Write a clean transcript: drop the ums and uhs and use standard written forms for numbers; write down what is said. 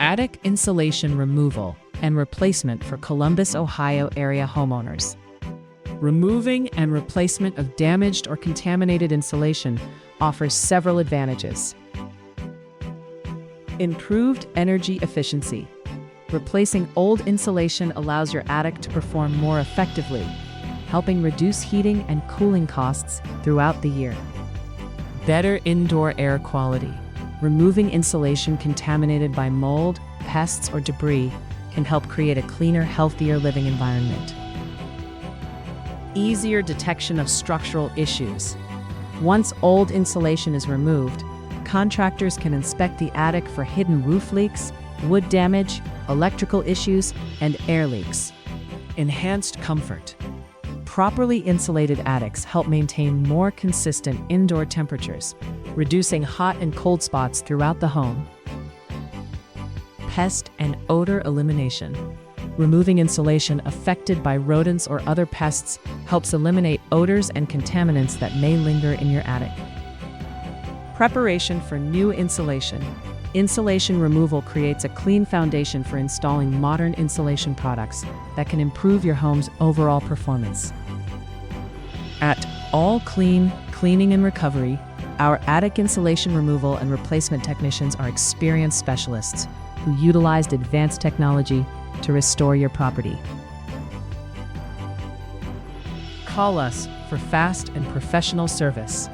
Attic insulation removal and replacement for Columbus, Ohio area homeowners. Removing and replacement of damaged or contaminated insulation offers several advantages. Improved energy efficiency. Replacing old insulation allows your attic to perform more effectively, helping reduce heating and cooling costs throughout the year. Better indoor air quality. Removing insulation contaminated by mold, pests, or debris can help create a cleaner, healthier living environment. Easier detection of structural issues. Once old insulation is removed, contractors can inspect the attic for hidden roof leaks, wood damage, electrical issues, and air leaks. Enhanced comfort. Properly insulated attics help maintain more consistent indoor temperatures, reducing hot and cold spots throughout the home. Pest and odor elimination. Removing insulation affected by rodents or other pests helps eliminate odors and contaminants that may linger in your attic. Preparation for new insulation. Insulation removal creates a clean foundation for installing modern insulation products that can improve your home's overall performance. At All Clean Cleaning and Recovery, our attic insulation removal and replacement technicians are experienced specialists who utilized advanced technology to restore your property. Call us for fast and professional service.